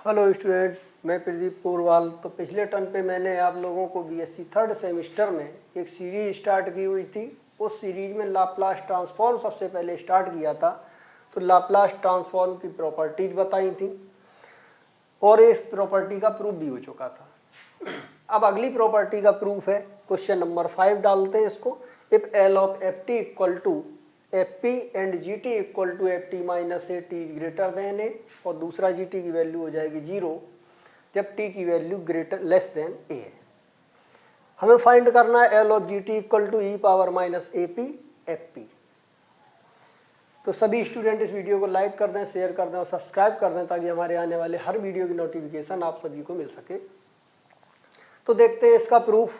Hello student, मैं प्रदीप पोरवाल। तो पिछले टर्म पे मैंने आप लोगों को बीएससी थर्ड सेमेस्टर में एक सीरीज स्टार्ट की हुई थी। उस सीरीज में लाप्लास ट्रांसफॉर्म सबसे पहले स्टार्ट किया था। तो लाप्लास ट्रांसफॉर्म की प्रॉपर्टीज बताई थी और इस प्रॉपर्टी का प्रूफ भी हो चुका था। अब अगली प्रॉपर्टी का प्रूफ है, क्वेश्चन नंबर 5 डालते हैं इसको। If L of F T equal to F P and G T equal to F T minus A T greater than A, और दूसरा जी टी की वैल्यू हो जाएगी 0 जब टी की value greater less than A है। हमें फाइंड करना है L of G T equal to E power minus A P F P. तो सभी स्टूडेंट इस वीडियो को लाइक कर दें, शेयर कर दें और सब्सक्राइब कर दें ताकि हमारे आने वाले हर वीडियो की नोटिफिकेशन आप सभी को मिल सके। तो देखते हैं इसका प्रूफ।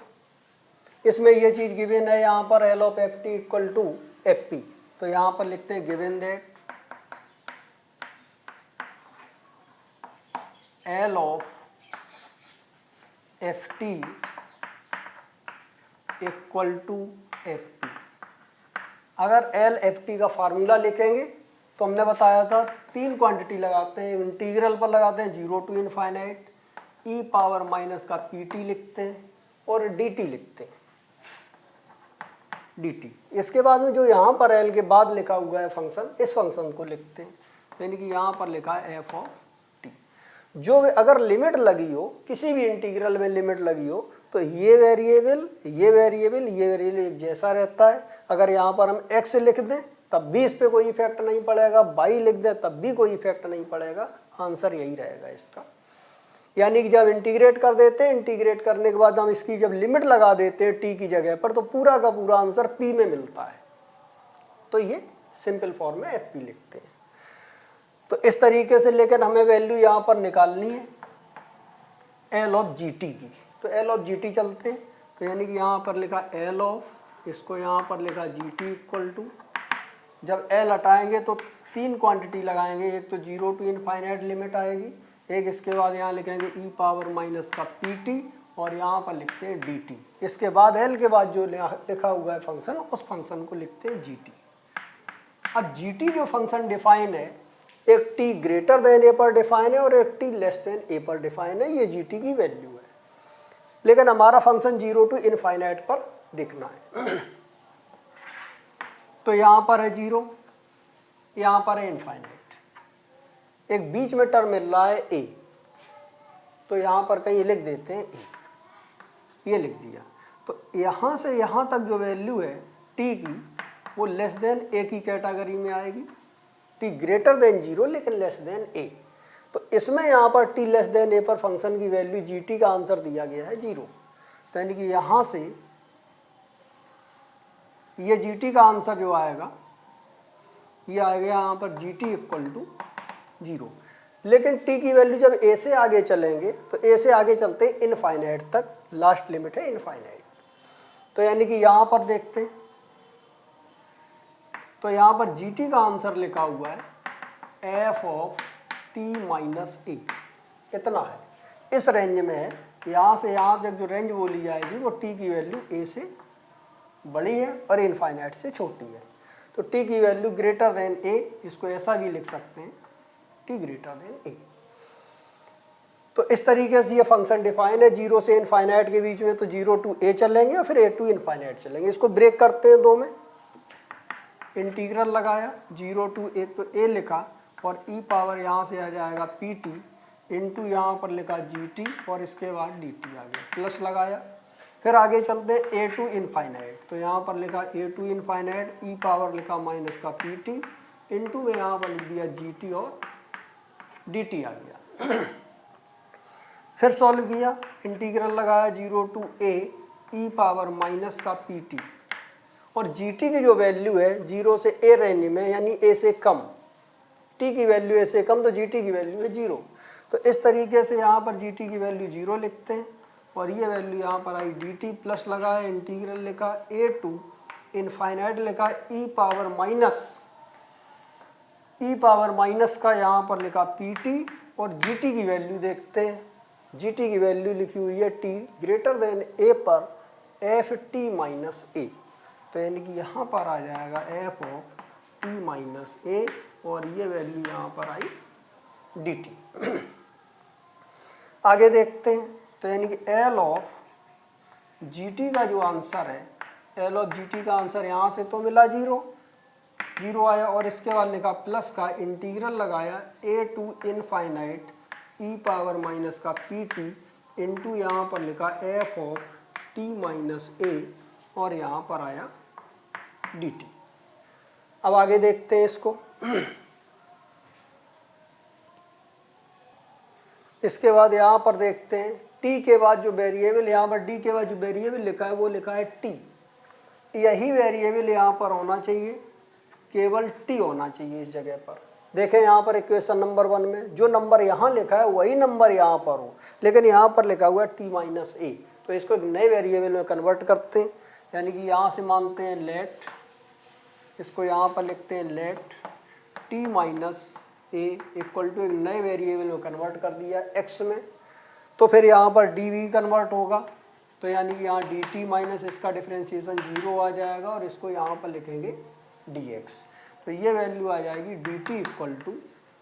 इसमें यह चीज गिवन है यहाँ पर L of F T equal to F P. तो यहाँ पर लिखते हैं given that L of F T equal to F P. अगर एल एफ टी का फार्मूला लिखेंगे तो हमने बताया था तीन क्वांटिटी लगाते हैं, इंटीग्रल पर लगाते हैं 0 to infinite, E power minus का पी टी लिखते हैं और डी टी लिखते हैं डी टी। इसके बाद में जो यहाँ पर एल के बाद लिखा हुआ है फंक्शन, इस फंक्शन को लिखते हैं। यानी कि यहाँ पर लिखा है एफ ऑफ टी। जो अगर लिमिट लगी हो, किसी भी इंटीग्रल में लिमिट लगी हो, तो ये वेरिएबल एक जैसा रहता है। अगर यहाँ पर हम एक्स लिख दें तब भी इस पर कोई इफेक्ट नहीं पड़ेगा, वाई लिख दें तब भी कोई इफेक्ट नहीं पड़ेगा। आंसर यही रहेगा इसका। यानी कि जब इंटीग्रेट कर देते हैं, इंटीग्रेट करने के बाद हम इसकी जब लिमिट लगा देते हैं टी की जगह पर, तो पूरा का पूरा आंसर पी में मिलता है। तो ये सिंपल फॉर्म में एफ पी लिखते हैं। तो इस तरीके से लेकर हमें वैल्यू यहाँ पर निकालनी है एल ऑफ जी टी की। तो एल ऑफ जी टी चलते हैं। तो यानी कि यहाँ पर लिखा एल ऑफ, इसको यहाँ पर लिखा जी टी इक्वल टू, जब एल हटाएंगे तो तीन क्वांटिटी लगाएंगे। एक तो 0 टू इनफाइनाइट लिमिट आएगी, एक इसके बाद यहाँ लिखेंगे ई पावर माइनस का पी टी और यहाँ पर लिखते हैं डी टी। इसके बाद एल के बाद जो लिखा हुआ है फंक्शन, उस फंक्शन को लिखते हैं जी टी। अब जी टी जो फंक्शन डिफाइन है, एक टी ग्रेटर देन ए पर डिफाइन है और एक टी लेस देन ए पर डिफाइन है। ये जी टी की वैल्यू है, लेकिन हमारा फंक्शन 0 टू इनफाइनाइट पर दिखना है। तो यहाँ पर है 0, यहाँ पर है इनफाइनाइट, एक बीच में टर्म मिल रहा है ए। तो यहाँ पर कहीं लिख देते हैं ए, ये लिख दिया। तो यहाँ से यहाँ तक जो वैल्यू है टी की, वो लेस देन ए की कैटेगरी में आएगी। टी ग्रेटर देन 0 लेकिन लेस देन ए। तो इसमें यहाँ पर टी लेस देन ए पर फंक्शन की वैल्यू जी टी का आंसर दिया गया है 0। तो यानी कि यहाँ से ये जी टी का आंसर जो आएगा, ये आएगा यहाँ पर जी टी इक्वल टू 0। लेकिन टी की वैल्यू जब ए से आगे चलेंगे तो ए से आगे चलते हैं इनफाइनाइट तक, लास्ट लिमिट है इनफाइनाइट। तो यानी कि यहाँ पर देखते हैं, तो यहाँ पर जी टी का आंसर लिखा हुआ है एफ ऑफ टी माइनस ए। कितना है, इस रेंज में है। यहाँ से यहाँ तक जो रेंज बोली जाएगी वो टी की वैल्यू ए से बड़ी है और इनफाइनाइट से छोटी है। तो टी की वैल्यू ग्रेटर देन ए, इसको ऐसा भी लिख सकते हैं टी ग्रेटर देन ए। तो इस तरीके से ये फंक्शन डिफाइन है 0 से इनफाइनाइट के बीच में। तो 0 टू ए चलेंगे और फिर ए टू इनफाइनाइट चलेंगे। इसको ब्रेक करते हैं दो में। इंटीग्रल लगाया 0 टू ए, तो ए लिखा और ई पावर यहाँ से आ जाएगा पी टी इंटू यहाँ पर लिखा जी टी और इसके बाद डी टी आ गया, प्लस लगाया। फिर आगे चलते हैं ए टू इनफाइनाइट। तो यहाँ पर लिखा A to infinite, E power लिखा माइनस का पी टी इंटू में यहाँ पर लिख दिया जी टी और डी टी आ गया। फिर सॉल्व किया, इंटीग्रल लगाया 0 to A E power minus का पी टी और जी टी की जो वैल्यू है 0 से ए रेंज में, यानी ए से कम, टी की वैल्यू ए से कम, तो जी टी की वैल्यू है 0। तो इस तरीके से यहाँ पर जी टी की वैल्यू 0 लिखते हैं और ये वैल्यू यहाँ पर आई डी टी, प्लस लगाया, इंटीग्रल लिखा ए टू इनफाइनाइट लिखा ई पावर माइनस का यहाँ पर लिखा पी टी और जी टी की वैल्यू देखते हैं। जी टी की वैल्यू लिखी हुई है टी ग्रेटर देन ए पर एफ टी माइनस ए। तो यानी कि यहाँ पर आ जाएगा F of T minus A और ये वैल्यू यहाँ पर आई डी टी। आगे देखते हैं, तो यानी कि एल ऑफ जी टी का जो आंसर है, एल ऑफ जी टी का आंसर यहाँ से तो मिला 0 आया, और इसके बाद लिखा प्लस का इंटीग्रल लगाया A to infinite E power minus का पी टी इंटू यहाँ पर लिखा F of T minus A, और यहाँ पर आया डी टी। अब आगे देखते हैं इसको। इसके बाद यहाँ पर देखते हैं t के बाद जो वेरिएबल, यहाँ पर d के बाद जो वेरिएबल लिखा है वो लिखा है t। यही वेरिएबल यहाँ पर होना चाहिए, केवल t होना चाहिए इस जगह पर। देखें यहाँ पर इक्वेशन नंबर 1 में जो नंबर यहाँ लिखा है वही नंबर यहाँ पर हो, लेकिन यहाँ पर लिखा हुआ है t माइनस ए, तो इसको एक नए वेरिएबल में कन्वर्ट करते हैं। यानी कि यहाँ से मानते हैं लेट, इसको यहाँ पर लिखते हैं let t minus A equal to एक नए वेरिएबल में कन्वर्ट कर दिया x में, तो फिर यहाँ पर dv कन्वर्ट होगा, तो यानी कि यहाँ dt माइनस इसका डिफ्रेंशिएशन 0 आ जाएगा, और इसको यहाँ पर लिखेंगे dx, तो ये वैल्यू आ जाएगी dt इक्वल टू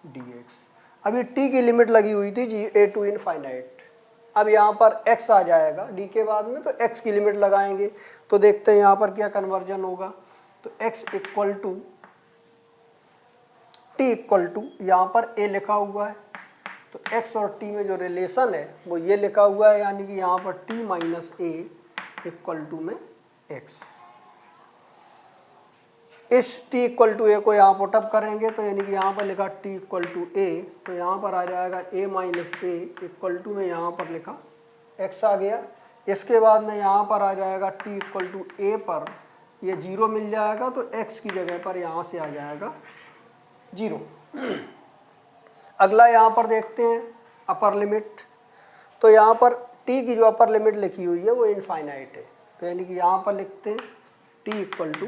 dx। अभी t की लिमिट लगी हुई थी जी a टू इनफाइनाइट, अब यहाँ पर x आ जाएगा d के बाद में, तो x की लिमिट लगाएंगे, तो देखते हैं यहाँ पर क्या कन्वर्जन होगा। तो x equal to t equal to यहाँ पर a लिखा हुआ है, तो x और t में जो रिलेशन है वो ये लिखा हुआ है, यानी कि यहाँ पर t minus A equal to में x। इस t इक्वल टू ए को यहाँ पुटअप करेंगे, तो यानी कि यहाँ पर लिखा t इक्वल टू ए, तो यहाँ पर आ जाएगा a minus A equal to में यहाँ पर लिखा x आ गया। इसके बाद में यहाँ पर आ जाएगा t इक्वल टू ए पर ये 0 मिल जाएगा, तो x की जगह पर यहाँ से आ जाएगा 0। अगला यहाँ पर देखते हैं अपर लिमिट, तो यहाँ पर t की जो अपर लिमिट लिखी हुई है वो इनफाइनाइट है, तो यानी कि यहाँ पर लिखते हैं t equal to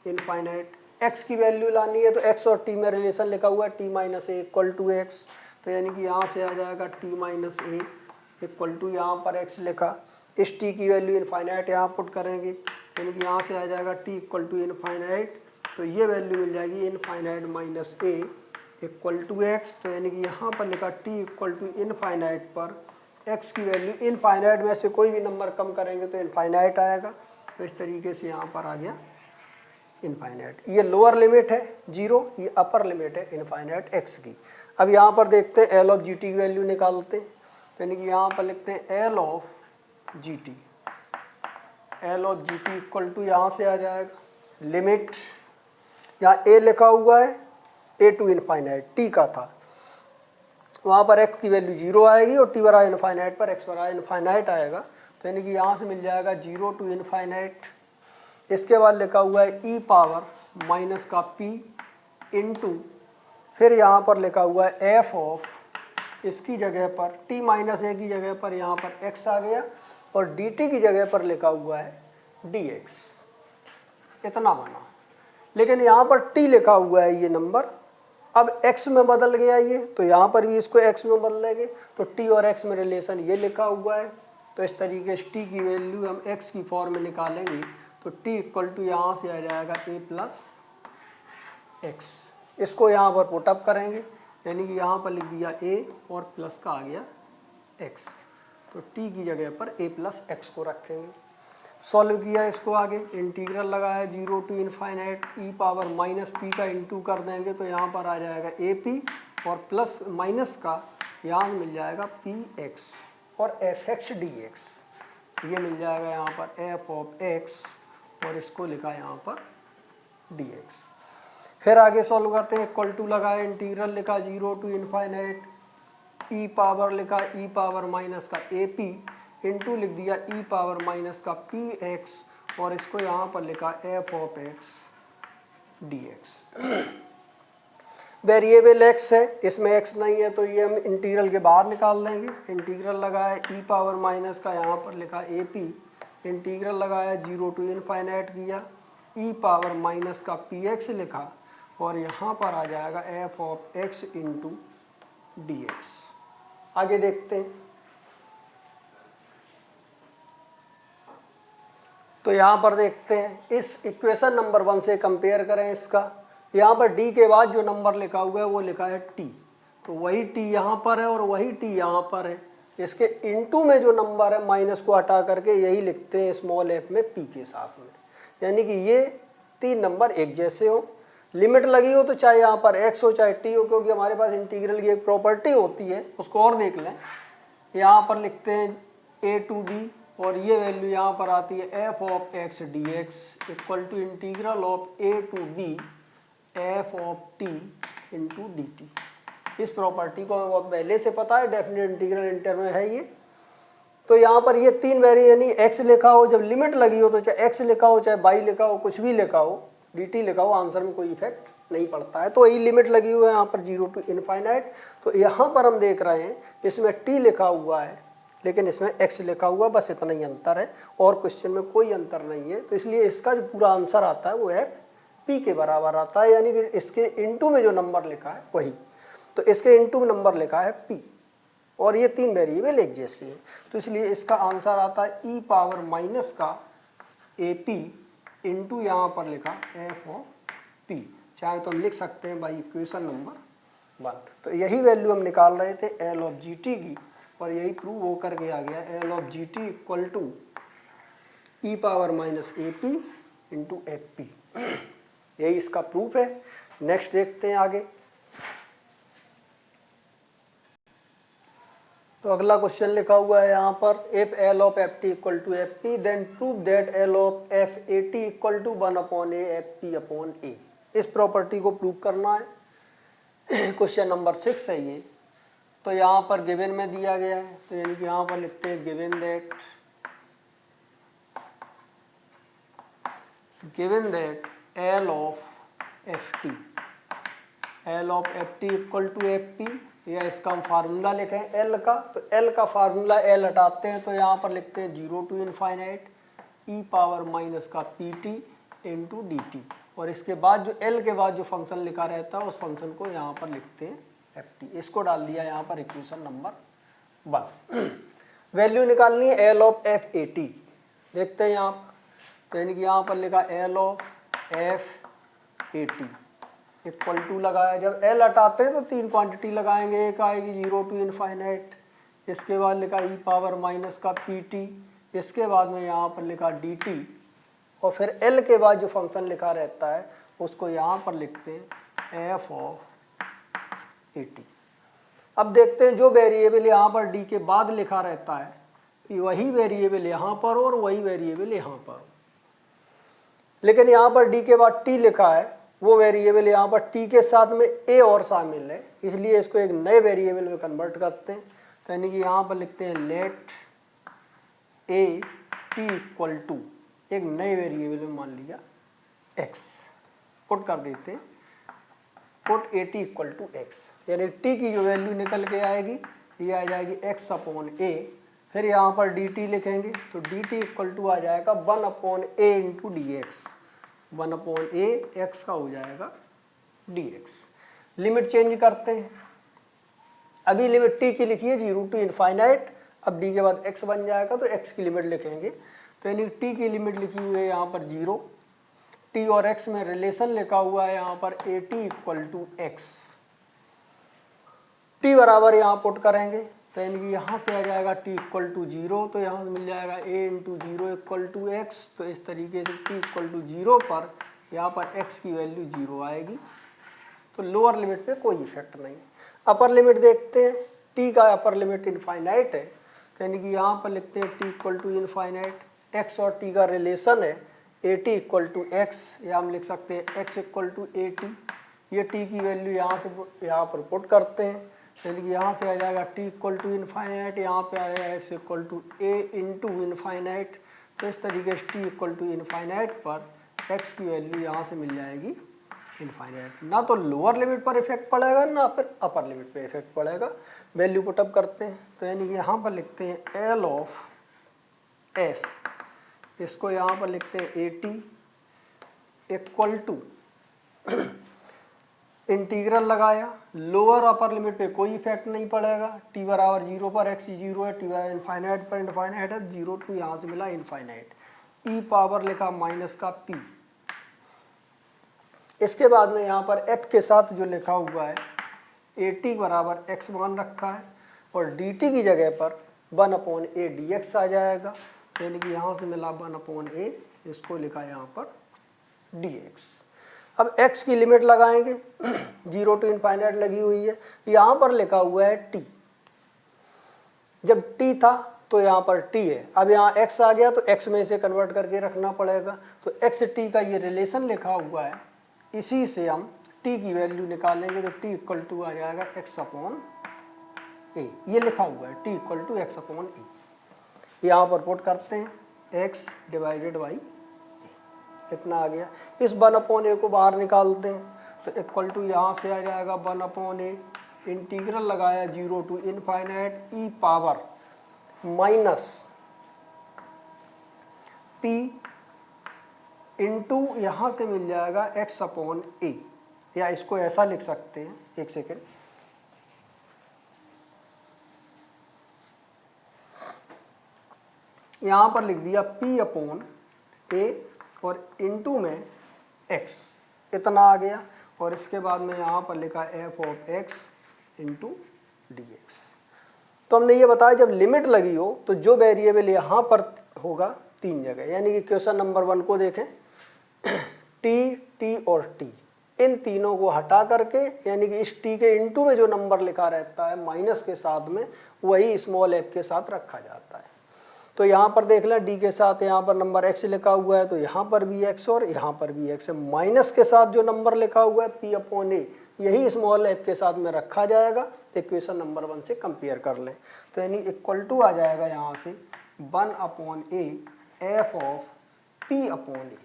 infinite. x की वैल्यू लानी है, तो x और t में रिलेशन लिखा हुआ है t minus A equal to X, तो यानी कि यहाँ से आ जाएगा t minus A equal to यहाँ पर x लिखा, इस t की वैल्यू इनफाइनाइट यहाँ पुट करेंगे, यानी कि यहाँ से आ जाएगा t इक्वल टू इनफाइनाइट, तो ये वैल्यू मिल जाएगी infinite minus A equal to X, तो यानी कि यहाँ पर लिखा t इक्वल टू इनफाइनाइट पर x की वैल्यू इनफाइनाइट में से कोई भी नंबर कम करेंगे तो इनफाइनाइट आएगा, तो इस तरीके से यहाँ पर आ गया इनफाइनाइट। ये लोअर लिमिट है 0, ये अपर लिमिट है इनफाइनाइट x की। अब यहाँ पर देखते हैं एल ऑफ जी टी की वैल्यू निकालते हैं, तो यानी कि यहाँ पर लिखते हैं L of G T, L of G T equal to यहाँ से आ जाएगा लिमिट, यहाँ a लिखा हुआ है a टू इनफाइनाइट t का था, वहाँ पर x की वैल्यू 0 आएगी, और t बराबर इनफाइनाइट पर x बराबर इनफाइनाइट आएगा, तो यानी कि यहाँ से मिल जाएगा 0 टू इनफाइनाइट। इसके बाद लिखा हुआ है e पावर माइनस का p इंटू, फिर यहाँ पर लिखा हुआ है f ऑफ, इसकी जगह पर t माइनस ए की जगह पर यहाँ पर x आ गया, और dt की जगह पर लिखा हुआ है dx, इतना बना। लेकिन यहाँ पर t लिखा हुआ है ये नंबर, अब x में बदल गया ये, तो यहाँ पर भी इसको x में बदलेंगे, तो t और x में रिलेशन ये लिखा हुआ है, तो इस तरीके से t की वैल्यू हम x की फॉर्म में निकालेंगे, तो t इक्वल टू यहाँ से आ जाएगा a प्लस एक्स, इसको यहाँ पर पुटअप करेंगे, यानी कि यहाँ पर लिख दिया a और प्लस का आ गया x, तो t की जगह पर a प्लस एक्स को रखेंगे। सॉल्व किया इसको, आगे इंटीग्रल लगाया 0 to infinite E power minus P का इंटू कर देंगे, तो यहाँ पर आ जाएगा ए पी, और प्लस माइनस का यहाँ मिल जाएगा पी एक्स, और एफ एक्स डी एक्स, ये मिल जाएगा यहाँ पर एफ ऑफ एक्स, और इसको लिखा यहाँ पर डी एक्स। फिर आगे सॉल्व करते हैं, इक्वल टू लगाया, इंटीग्रल लिखा 0 टू इनफाइनाइट ई पावर लिखा ई पावर माइनस का ए पी इंटू लिख दिया ई पावर माइनस का पी एक्स, और इसको यहाँ पर लिखा F of x D x. Variable x है, इसमें एक्स नहीं है, तो ये हम इंटीग्रल के बाहर निकाल देंगे। इंटीग्रल लगाया ई पावर माइनस का यहाँ पर लिखा ए पी, इंटीग्रल लगाया 0 टू इनफाइनाइट किया, ई पावर माइनस का पी एक्स लिखा, और यहाँ पर आ जाएगा F of x into D x. आगे देखते हैं, तो यहाँ पर देखते हैं इस इक्वेशन नंबर 1 से कंपेयर करें इसका। यहाँ पर d के बाद जो नंबर लिखा हुआ है वो लिखा है t, तो वही t यहाँ पर है और वही t यहाँ पर है। इसके इनटू में जो नंबर है माइनस को हटा करके यही लिखते हैं स्मॉल f में p के साथ में, यानी कि ये 3 नंबर एक जैसे हो, लिमिट लगी हो तो चाहे यहाँ पर x हो चाहे t हो, क्योंकि हमारे पास इंटीग्रल की एक प्रॉपर्टी होती है, उसको और देख लें। यहाँ पर लिखते हैं a टू b और ये वैल्यू यहाँ पर आती है f of x dx equal to integral of a to b f of t into D T. इस प्रॉपर्टी को हमें बहुत पहले से पता है, डेफिनेट इंटीग्रल इंटर में है ये। तो यहाँ पर ये 3 वेरिएबल यानी x लिखा हो, जब लिमिट लगी हो तो चाहे x लिखा हो चाहे y लिखा हो, कुछ भी लिखा हो, dt लिखा हो, आंसर में कोई इफेक्ट नहीं पड़ता है। तो यही लिमिट लगी हुई है यहाँ पर 0 टू इनफाइनाइट। तो यहाँ पर हम देख रहे हैं इसमें t लिखा हुआ है लेकिन इसमें x लिखा हुआ, बस इतना ही अंतर है और क्वेश्चन में कोई अंतर नहीं है। तो इसलिए इसका जो पूरा आंसर आता है वो है p के बराबर आता है, यानी कि इसके इनटू में जो नंबर लिखा है वही। तो इसके इनटू में नंबर लिखा है p और ये 3 वेरिएबल एक जैसे हैं, तो इसलिए इसका आंसर आता है e पावर माइनस का ap इंटू यहाँ पर लिखा f ऑफ p, चाहे तो हम लिख सकते हैं बाई इक्वेशन नंबर 1। तो यही वैल्यू हम निकाल रहे थे l ऑफ gt की और यही प्रूव हो करके आ गया l of gt equal to e power minus ap into fp। यही इसका प्रूफ है। नेक्स्ट देखते हैं आगे। तो अगला क्वेश्चन लिखा हुआ है यहाँ पर if L of F T equal to F P then prove that L of F A T equal to 1 upon A F P upon A. इस प्रॉपर्टी को प्रूव करना है। क्वेश्चन नंबर 6 है ये। तो यहाँ पर गिवन में दिया गया है, तो यानी कि यहाँ पर लिखते हैं given that L of F T equal to F P, या इसका हम फार्मूला लिखें एल का, तो एल का फार्मूला एल हटाते हैं तो यहाँ पर लिखते हैं 0 to infinite E power minus का P T into D T, और इसके बाद जो एल के बाद जो फंक्शन लिखा रहता है उस फंक्शन को यहाँ पर लिखते हैं एफ टी। इसको डाल दिया यहाँ पर इक्वेशन नंबर 1। वैल्यू निकालनी है L of F A T. देखते हैं यहाँ पर, तो यानी कि यहाँ पर लिखा L of F A T equal to लगाया, जब एल हटाते हैं तो 3 क्वांटिटी लगाएंगे, एक आएगी 0 टू इनफाइनाइट, इसके बाद लिखा ई पावर माइनस का पी टी, इसके बाद में यहाँ पर लिखा डी टी, और फिर एल के बाद जो फंक्शन लिखा रहता है उसको यहाँ पर लिखते हैं एफ ऑफ ए टी। अब देखते हैं जो वेरिएबल यहाँ पर डी के बाद लिखा रहता है वही वेरिएबल यहाँ पर और वही वेरिएबल यहाँ पर, लेकिन यहाँ पर डी के बाद टी लिखा है, वो वेरिएबल यहाँ पर टी के साथ में ए और शामिल है, इसलिए इसको एक नए वेरिएबल में कन्वर्ट करते हैं। तो यानी कि यहाँ पर लिखते हैं let A T equal to, एक नए वेरिएबल में मान लिया एक्स, पुट कर देते हैं, put A T equal to X, यानी टी की जो वैल्यू निकल के आएगी ये आ जाएगी एक्स अपॉन ए, फिर यहाँ पर डी टी लिखेंगे तो डी टी इक्वल टू आ जाएगा 1 अपॉन ए इंटू डी एक्स, 1 अपॉन ए एक्स का हो जाएगा डी एक्स। लिमिट चेंज करते हैं, अभी लिमिट टी की लिखी है 0 टू इनफाइनाइट, अब डी के बाद एक्स बन जाएगा तो एक्स की लिमिट लिखेंगे, तो यानी टी की लिमिट लिखी हुई है यहाँ पर 0, टी और एक्स में रिलेशन लिखा हुआ है यहाँ पर A T equal to X, T बराबर यहाँ पुट करेंगे तो यानी कि यहाँ से आ जाएगा t इक्वल टू 0, तो यहाँ से मिल जाएगा a into 0 equal to X. तो इस तरीके से t इक्वल टू 0 पर यहाँ पर x की वैल्यू 0 आएगी, तो लोअर लिमिट पे कोई इफेक्ट नहीं। अपर लिमिट देखते हैं, t का अपर लिमिट इनफाइनाइट है, तो यानी कि यहाँ पर लिखते हैं t equal to infinite, x और t का रिलेशन है A T equal to X, या हम लिख सकते हैं x equal to A T, ये t की वैल्यू यहाँ पर पुट करते हैं, यानी कि यहाँ से आ जाएगा t इक्वल टू इनफाइनाइट, यहाँ पे आ जाएगा x equal to a into infinite, तो इस तरीके से t इक्वल टू इनफाइनाइट पर x की वैल्यू यहाँ से मिल जाएगी इनफाइनाइट। ना तो लोअर लिमिट पर इफेक्ट पड़ेगा ना फिर अपर लिमिट पर इफेक्ट पड़ेगा। वैल्यू पुटअप करते हैं, तो यानी कि यहाँ पर लिखते हैं एल ऑफ एफ, इसको यहाँ पर लिखते हैं A T equal to integral लगाया, लोअर अपर लिमिट पे कोई इफेक्ट नहीं पड़ेगा, t बराबर 0 पर x 0 है, t बराबर इनफाइनाइट पर इनफाइनाइट है, 0 टू यहाँ से मिला इनफाइनाइट, e पावर लिखा माइनस का p। इसके बाद में यहाँ पर f के साथ जो लिखा हुआ है a t बराबर x मान रखा है और dt की जगह पर 1 अपॉन ए डी एक्स आ जाएगा, यानी कि यहाँ से मिला 1 अपॉन ए, इसको लिखा यहाँ पर डी एक्स। अब x की लिमिट लगाएंगे 0 टू इनफाइनाइट लगी हुई है, यहाँ पर लिखा हुआ है t, जब t था तो यहाँ पर t है, अब यहाँ x आ गया तो x में से कन्वर्ट करके रखना पड़ेगा, तो x t का ये रिलेशन लिखा हुआ है, इसी से हम t की वैल्यू निकालेंगे तो t इक्वल टू आ जाएगा x अपॉन ए, ये लिखा हुआ है t equal to x upon A. यहाँ पर पुट करते हैं x डिवाइडेड बाई इतना आ गया, इस 1 अपॉन ए को बाहर निकालते हैं तो इक्वल टू यहाँ से आ जाएगा 1 अपॉन ए, इंटीग्रल लगाया 0 to infinite E power minus P into यहाँ से मिल जाएगा x अपॉन ए, या इसको ऐसा लिख सकते हैं, एक सेकेंड, यहाँ पर लिख दिया p अपॉन ए और इनटू में x, इतना आ गया, और इसके बाद में यहाँ पर लिखा f of x into D x. तो हमने ये बताया जब लिमिट लगी हो तो जो वेरिएबल यहाँ पर होगा 3 जगह, यानी कि क्वेश्चन नंबर 1 को देखें t, t और t, इन तीनों को हटा करके, यानी कि इस t के इनटू में जो नंबर लिखा रहता है माइनस के साथ में, वही स्मॉल f के साथ रखा जाता है। तो यहाँ पर देख लें d के साथ यहाँ पर नंबर x लिखा हुआ है, तो यहाँ पर भी x और यहाँ पर भी x है, माइनस के साथ जो नंबर लिखा हुआ है p अपॉन ए, यही स्मॉल f के साथ में रखा जाएगा। तो इक्वेशन नंबर 1 से कंपेयर कर लें, तो यानी इक्वल टू आ जाएगा यहाँ से 1 upon A F of p upon A,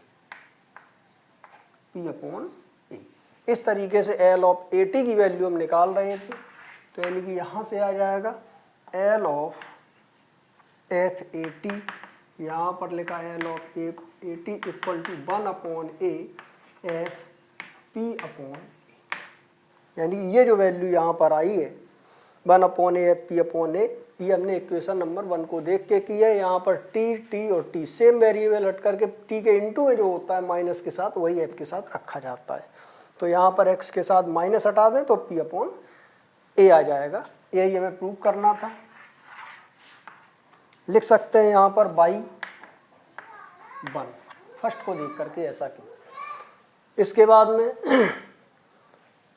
p upon A. इस तरीके से l ऑफ ए टी की वैल्यू हम निकाल रहे थे, तो यानी कि यहाँ से आ जाएगा l of F A T, यहाँ पर लिखा है L of A T equal to 1 upon A F P upon A, यानी ये जो वैल्यू यहाँ पर आई है 1 upon A F P upon A, ये हमने इक्वेशन नंबर 1 को देख के किया है। यहाँ पर टी और टी सेम वेरिएबल हट करके टी के इनटू में जो होता है माइनस के साथ, वही एफ के साथ रखा जाता है। तो यहाँ पर एक्स के साथ माइनस हटा दें तो पी अपॉन ए आ जाएगा, यही हमें प्रूव करना था। लिख सकते हैं यहाँ पर बाई 1, फर्स्ट को देख करके ऐसा क्यों। इसके बाद में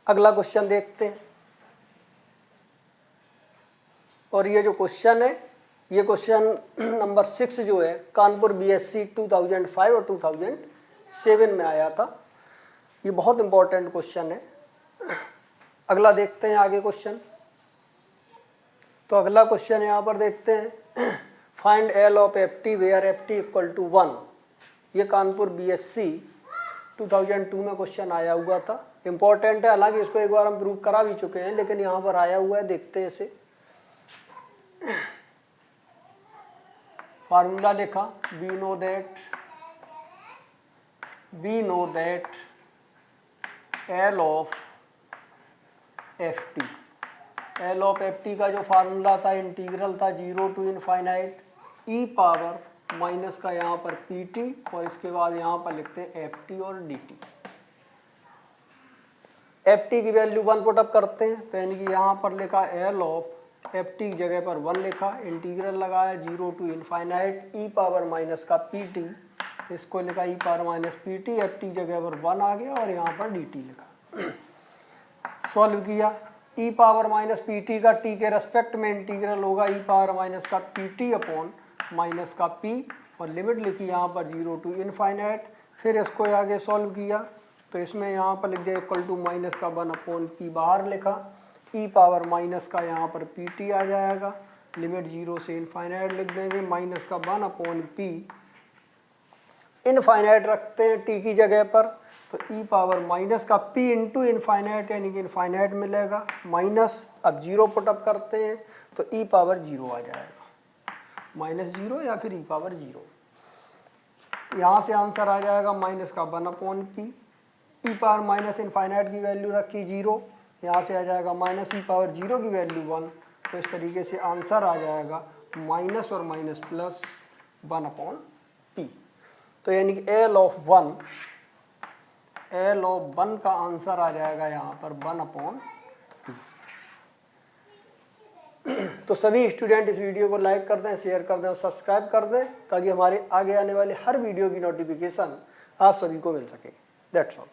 अगला क्वेश्चन देखते हैं, और ये जो क्वेश्चन है, ये क्वेश्चन नंबर 6 जो है कानपुर बीएससी 2005 और 2007 में आया था। ये बहुत इंपॉर्टेंट क्वेश्चन है। अगला देखते हैं आगे क्वेश्चन। तो अगला क्वेश्चन यहाँ पर देखते हैं, find L of F T where F T equal to 1। ये कानपुर बीएससी 2002 में क्वेश्चन आया हुआ था, इंपॉर्टेंट है। हालांकि इसको एक बार हम प्रूव करा भी चुके हैं, लेकिन यहाँ पर आया हुआ है, देखते हैं इसे। फार्मूला लिखा, we know that L of F T, L of F T का जो फार्मूला था, इंटीग्रल था 0 to infinite E power minus का यहाँ पर पी टी, और इसके बाद यहाँ पर लिखते हैं एफ टी और डी टी। एफ टी की वैल्यू 1 पुट अप करते हैं, तो यानी कि यहाँ पर लिखा एल ऑफ एफ टी की जगह पर 1 लिखा, इंटीग्रल लगाया 0 to infinite E power minus का पी टी, इसको लिखा E power minus P T, F T जगह पर 1 आ गया, और यहाँ पर डी टी लिखा। सॉल्व किया, ई पावर माइनस पी टी का टी के रेस्पेक्ट में इंटीग्रल होगा ई पावर माइनस का पी टी अपॉन माइनस का पी, और लिमिट लिखी यहाँ पर 0 टू इनफाइनाइट। फिर इसको आगे सॉल्व किया, तो इसमें यहाँ पर लिख दिया इक्वल टू माइनस का 1 अपॉन पी बाहर लिखा, ई पावर माइनस का यहाँ पर पी टी आ जाएगा, लिमिट 0 से इनफाइनाइट लिख देंगे, माइनस का 1 अपॉन पी, इनफाइनाइट रखते हैं टी की जगह पर, तो ई पावर माइनस का पी इंटू इनफाइनाइट, यानी कि इनफाइनाइट मिलेगा, माइनस अब 0 पुटअप करते हैं तो ई पावर 0 आ जाएगा, माइनस 0 या फिर ई पावर 0। यहाँ से आंसर आ जाएगा माइनस का 1 अपॉन पी, ई पावर माइनस इनफाइनाइट की वैल्यू रखी 0, यहाँ से आ जाएगा माइनस ई पावर 0 की वैल्यू 1। तो इस तरीके से आंसर आ जाएगा माइनस और माइनस प्लस 1 अपॉन पी। तो यानी कि एल ऑफ 1 का आंसर आ जाएगा यहाँ पर 1 अपॉन पी। तो सभी स्टूडेंट इस वीडियो को लाइक कर दें, शेयर कर दें और सब्सक्राइब कर दें ताकि हमारे आगे आने वाले हर वीडियो की नोटिफिकेशन आप सभी को मिल सके। That's all.